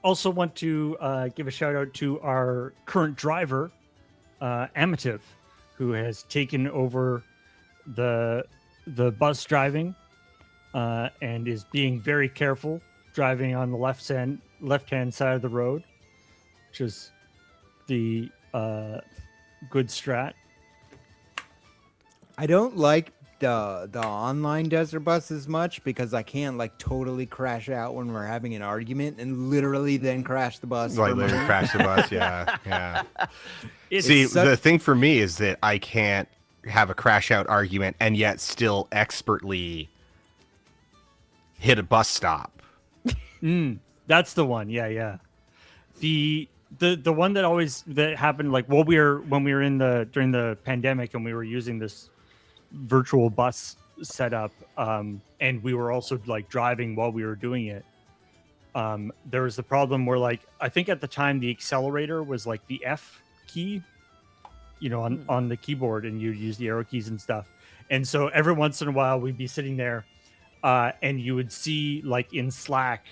also want to give a shout out to our current driver, Amativ, who has taken over the bus driving and is being very careful driving on the left hand side of the road, which is the good strat. I don't like the online desert bus as much because I can't like totally crash out when we're having an argument and literally then crash the bus. Like literally crash the bus, yeah. It's See, the thing for me is that I can't have a crash out argument and yet still expertly hit a bus stop. That's the one. Yeah. The one that happened like when we were during the pandemic and we were using this virtual bus setup, and we were also like driving while we were doing it. There was the problem where like I think at the time the accelerator was like the F key, on the keyboard, and you'd use the arrow keys and stuff. And so every once in a while we'd be sitting there, and you would see like in Slack,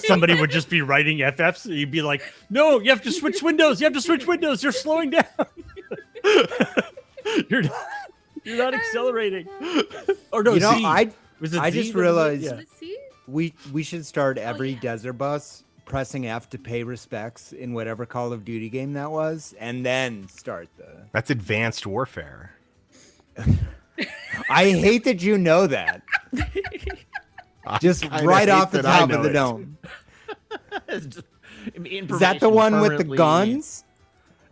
somebody would just be writing FFs. So you'd be like, no, you have to switch windows. You're slowing down. You're not accelerating. Or no, Z. I Z just realized Yeah. we should start every desert bus pressing F to pay respects in whatever Call of Duty game that was, and then start the. That's advanced warfare. I hate that you know that. Just right off the top of the dome. Is Is that the one with the guns?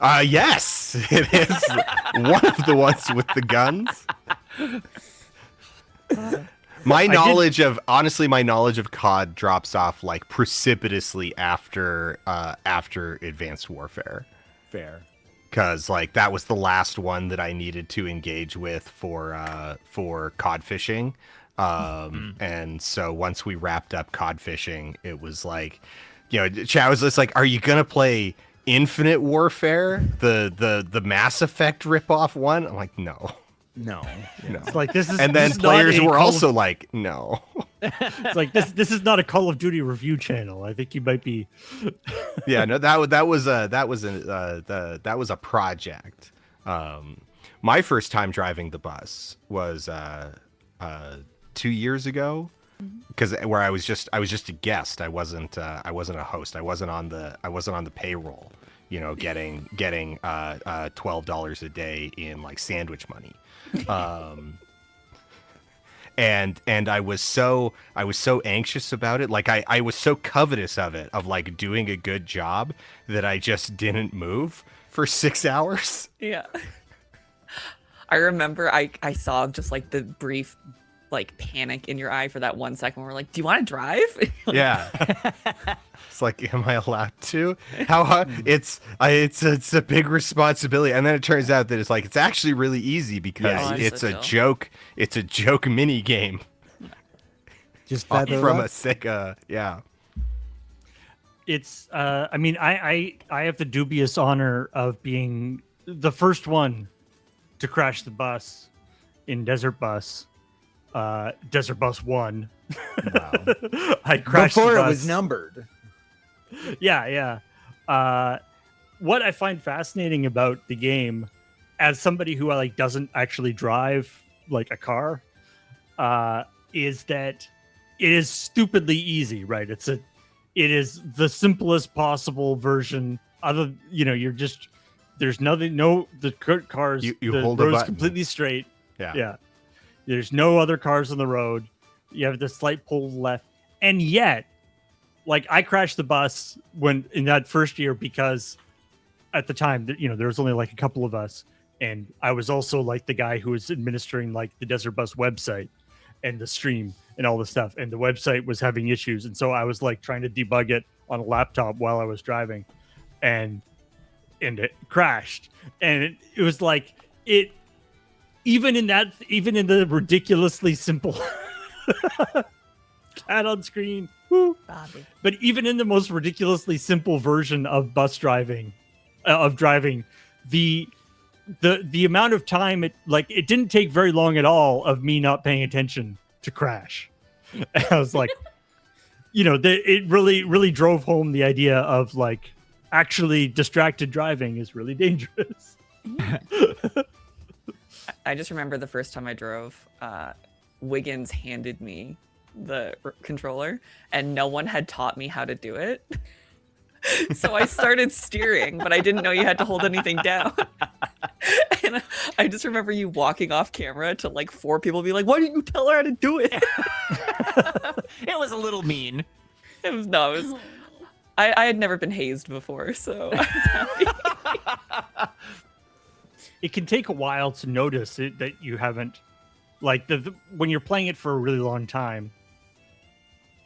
Yes, it is one of the ones with the guns. My knowledge of COD drops off like precipitously after Advanced Warfare. Fair. Because like that was the last one that I needed to engage with for cod fishing. And so once we wrapped up cod fishing, it was like, Chad was just like, are you gonna play Infinite Warfare, the Mass Effect ripoff one? I'm like, no. It's like this is, and then players were also like, no. It's like this is not a Call of Duty review channel. I think you might be. Yeah, no, that was a project. My first time driving the bus was 2 years ago, because where I was just a guest. I wasn't a host. I wasn't on the payroll. Getting $12 a day in like sandwich money. And I was so anxious about it. Like I was so covetous of it, of like doing a good job, that I just didn't move for 6 hours. Yeah. I remember I saw just like the brief like panic in your eye for that 1 second. We're like, do you want to drive? Yeah. It's like, am I allowed to? How hard? It's a big responsibility. And then it turns out that it's actually really easy because it's a joke. It's a joke mini game. Just from a Sega. Yeah. It's I mean, I have the dubious honor of being the first one to crash the bus in Desert Bus. Desert Bus 1. Wow. I crashed before the bus. It was numbered. Yeah. What I find fascinating about the game, as somebody who like doesn't actually drive like a car, is that it is stupidly easy, right? It is the simplest possible version. There's nothing. No, the cars. You the hold a road's button. completely straight. Yeah. There's no other cars on the road. You have the slight pull left, and yet, like I crashed the bus in that first year because at the time, there was only like a couple of us, and I was also like the guy who was administering like the Desert Bus website and the stream and all the stuff, and the website was having issues, and so I was like trying to debug it on a laptop while I was driving, and it crashed, and it was like it. Even in the ridiculously simple cat on screen, woo. Bobby. But even in the most ridiculously simple version of driving, the amount of time it didn't take very long at all of me not paying attention to crash. And I was like, it really drove home the idea of like actually distracted driving is really dangerous. I just remember the first time I drove, Wiggins handed me the controller, and no one had taught me how to do it. So I started steering, but I didn't know you had to hold anything down. And I just remember you walking off camera to like 4 people, be like, "Why didn't you tell her how to do it?" It was a little mean. It was no, it was. I had never been hazed before, so I was happy. It can take a while to notice it that you haven't, like when you're playing it for a really long time.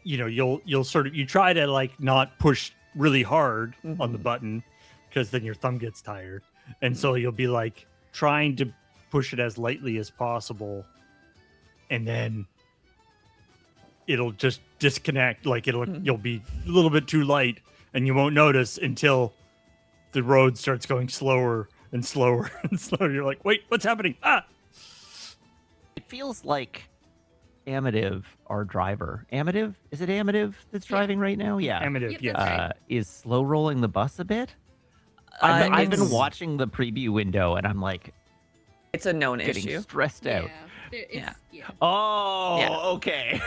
You'll sort of try to like not push really hard on the button because then your thumb gets tired, and so you'll be like trying to push it as lightly as possible, and then it'll just disconnect. Like you'll be a little bit too light, and you won't notice until the road starts going slower and slower and slower. You're like, wait, what's happening? Ah! It feels like Amative, our driver. Amative? Is it Amative that's driving right now? Yeah. Amative, Yep, yes. that's right. Is slow rolling the bus a bit? I've been It's- watching the preview window and I'm like It's a known getting issue. stressed out. Yeah. Yeah. Oh, Yeah. okay.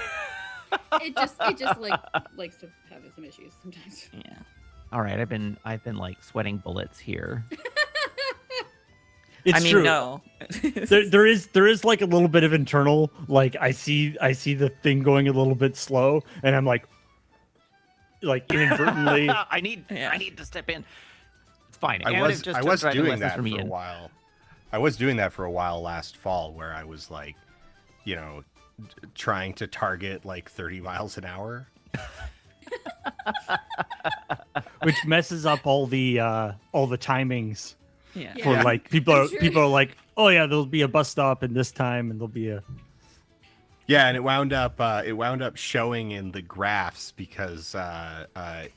It just like likes to have some issues sometimes. Yeah. All right, I've been like sweating bullets here. It's I mean, true. no. there is like a little bit of internal, like I see the thing going a little bit slow, and I'm like inadvertently. I need to step in. It's fine. I Amative was just I took was driving doing lessons that from for a Ian. while. I was doing that for a while last fall, where I was like, trying to target like 30 miles an hour. Which messes up all the timings Yeah. for Yeah. like people I'm are sure. people are like, oh yeah, there'll be a bus stop in this time, and there'll be a Yeah, and it wound up showing in the graphs because I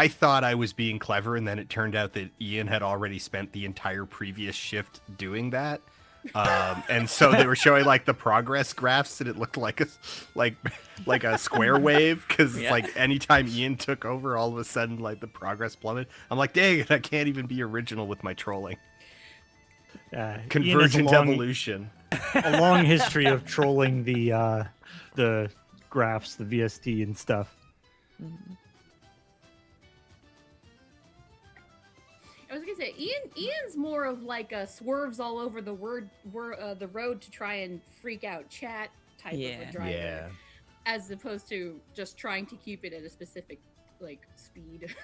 thought I was being clever, and then it turned out that Ian had already spent the entire previous shift doing that. And so they were showing like the progress graphs, and it looked like a square wave because Yeah. like anytime Ian took over, all of a sudden like the progress plummeted. I'm like, dang it, I can't even be original with my trolling. Ian has Convergent evolution. a long history of trolling the graphs, the VST and stuff. I was gonna say Ian's more of like a swerves all over the the road to try and freak out chat type of Yeah. a driver, Yeah. as opposed to just trying to keep it at a specific like speed.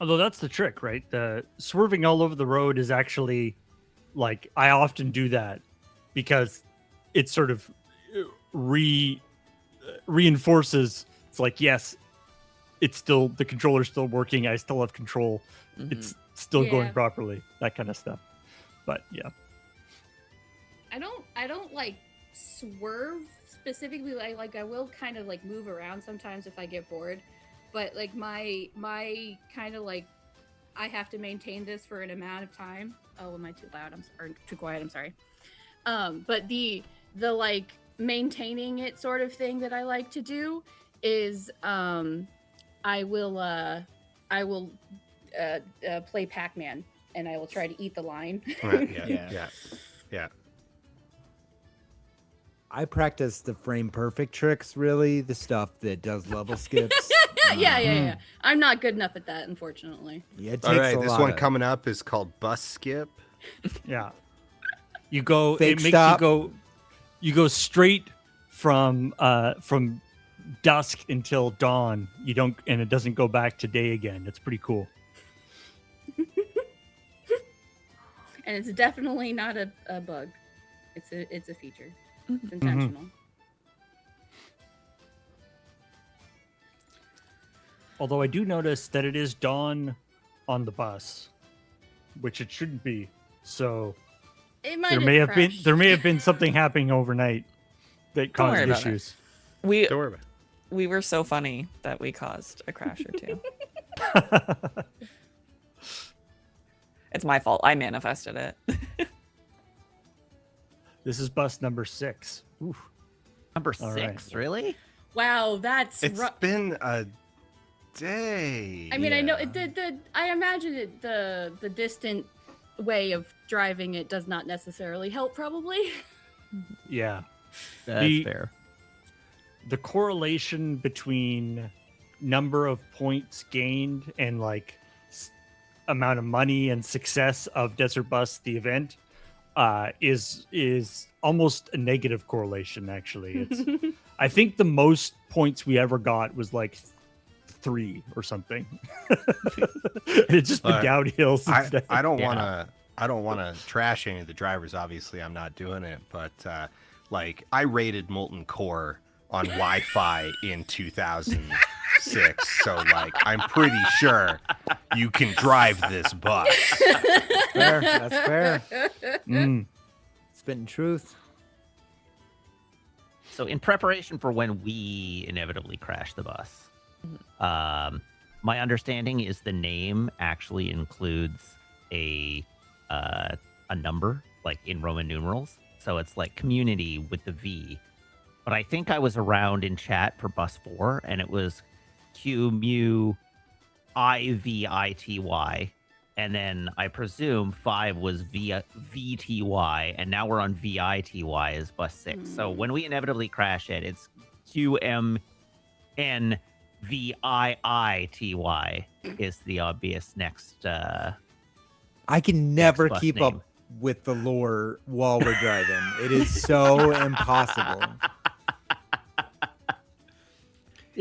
Although that's the trick, right? The swerving all over the road is actually like I often do that because it sort of reinforces. It's like, yes, it's still the controller's still working. I still have control. It's still going Yeah. properly. That kind of stuff. But yeah, I don't like swerve specifically. Like I will kind of like move around sometimes if I get bored, but like my kind of like I have to maintain this for an amount of time. Oh, am I too loud? Or too quiet? I'm sorry. But the like maintaining it sort of thing that I like to do is I will play Pac-Man, and I will try to eat the line. Yeah. I practice the frame perfect tricks, really, the stuff that does level skips. Yeah. I'm not good enough at that, unfortunately. Yeah, it All takes right, a this lot one of- coming up is called Bus Skip. yeah. You go. Fake it makes stop. you go straight from dusk until dawn. You don't, and it doesn't go back to day again. It's pretty cool. And it's definitely not a bug. It's a feature. It's intentional. Although I do notice that it is dawn on the bus, which it shouldn't be. So It might there may have crashed. been something happening overnight that Don't worry caused about it. issues. We Don't worry about it. we were so funny that we caused a crash or two. It's my fault. I manifested it. This is bus number 6. Oof. Number All 6, really? Wow, that's It's been a day. I mean, I know yeah. I imagine the distant way of driving it does not necessarily help, probably. Yeah. That's The- fair. The correlation between number of points gained and like amount of money and success of Desert Bus the event is almost a negative correlation. Actually, it's I think the most points we ever got was like 3 or something. It's just been But downhill since then. I don't Yeah. want to trash any of the drivers. Obviously, I'm not doing it, but like I rated Molten Core on Wi-Fi in 2006, so like I'm pretty sure you can drive this bus. Fair. That's fair. Mm. Spitting truth. So in preparation for when we inevitably crash the bus, my understanding is the name actually includes a number, like in Roman numerals. So it's like community with the V. But I think I was around in chat for bus 4, and it was QMU IVITY. And then I presume 5 was VTY, and now we're on VITY as bus 6. So when we inevitably crash it, it's QMNVIITY is the obvious next. I can never bus keep name. up with the lore while we're driving. It is so impossible.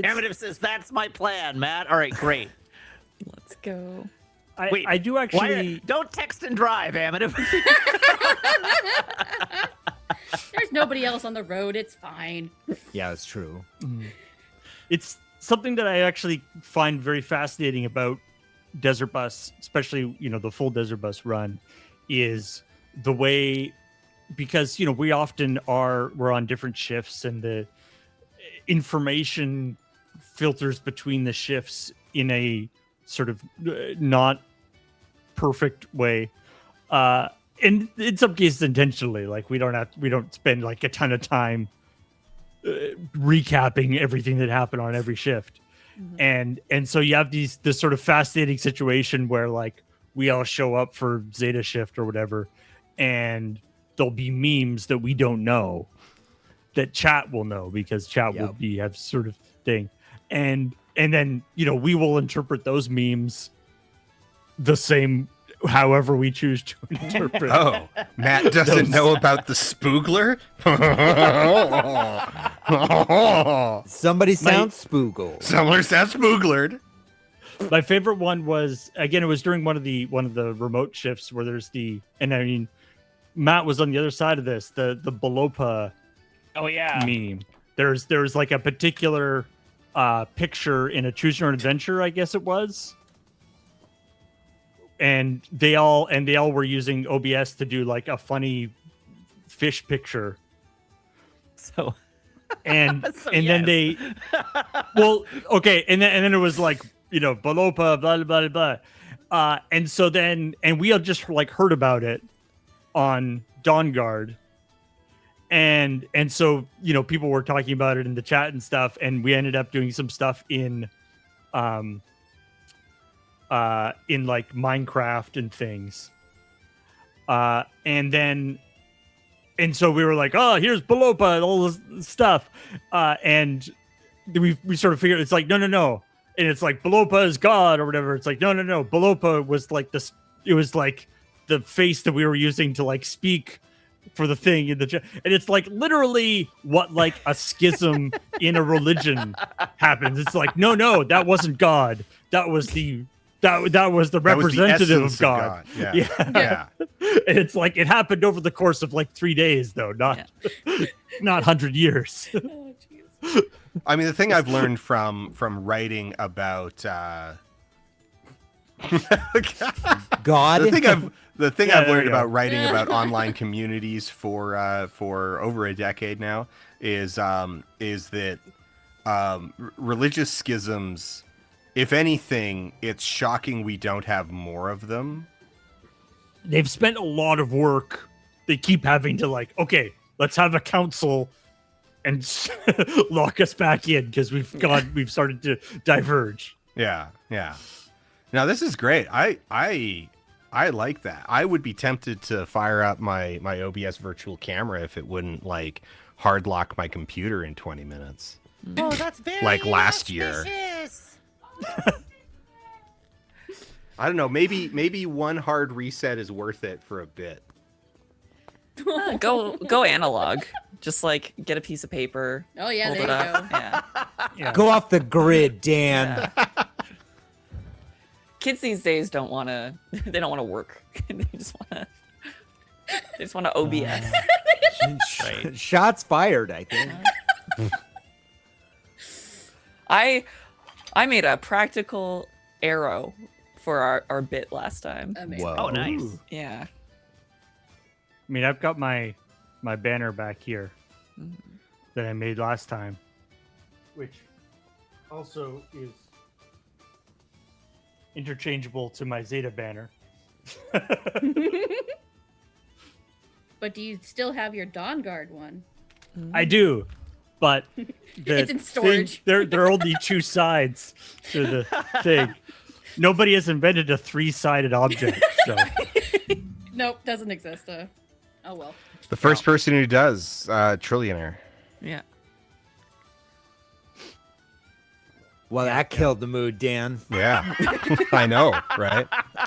Amative says, that's my plan, Matt. All right, great. Let's go. Wait, I do Why actually. don't text and drive, Amative. There's nobody else on the road. It's fine. Yeah, it's true. It's something that I actually find very fascinating about Desert Bus, especially the full Desert Bus run, is the way, because we often we're on different shifts, and the information filters between the shifts in a sort of not perfect way, and in some cases intentionally. Like we don't spend like a ton of time recapping everything that happened on every shift. And so you have this sort of fascinating situation where like we all show up for Zeta shift or whatever, and there'll be memes that we don't know that chat will know, because chat will have sort of thing, and then we will interpret those memes the same however we choose to interpret. Oh, Matt doesn't know about the spoogler? Somebody sounds spoogle. Summer sounds spooglered. My favorite one was, again, it was during one of the remote shifts where there's and I mean, Matt was on the other side of this, the Balopa meme. There's like a particular picture in a Choose Your Own Adventure, I guess it was. And they all were using OBS to do like a funny fish picture. So And So, and then yes. they okay, and then it was like, Balopa, blah blah blah. And so then we all just like heard about it on Dawn Guard. And so, people were talking about it in the chat and stuff, and we ended up doing some stuff in like Minecraft and things. And so we were like, oh, here's Balopa and all this stuff. And we sort of figured it's like, no. And it's like Balopa is God or whatever. It's like, no. Balopa was like this. It was like the face that we were using to like speak for the thing in the chat. And it's like literally what like a schism in a religion happens. It's like, no, that wasn't God. That was the representative of God. Yeah. And it's like it happened over the course of like 3 days, though, not 100 years. Oh, jeez. I mean, the thing I've learned from writing about God. the thing Yeah, I've there learned you go. about writing about online communities for over a decade now is that religious schisms, if anything, it's shocking we don't have more of them. They've spent a lot of work. They keep having to like, okay, let's have a council and lock us back in because we've started to diverge. Yeah, yeah. Now this is great. I like that. I would be tempted to fire up my OBS virtual camera if it wouldn't like hard lock my computer in 20 minutes. Oh, that's very Like last year. I don't know. Maybe one hard reset is worth it for a bit. Go analog. Just like get a piece of paper. Oh yeah, hold there it you up. go. Yeah. Yeah. Go off the grid, Dan. Yeah. Kids these days don't want to. They don't want to work. They just want to OBS. Right. Shots fired, I think. I made a practical arrow for our bit last time. Amazing. Whoa. Oh, nice. Yeah. I mean, I've got my banner back here Mhm. that I made last time, which also is interchangeable to my Zeta banner. But do you still have your Dawn Guard one? I do, but It's in storage. There are only two sides to the thing. Nobody has invented a three-sided object, so Nope, doesn't exist. Oh well. The first person who does, trillionaire. Yeah. Well, that killed the mood, Dan. Yeah, I know, right?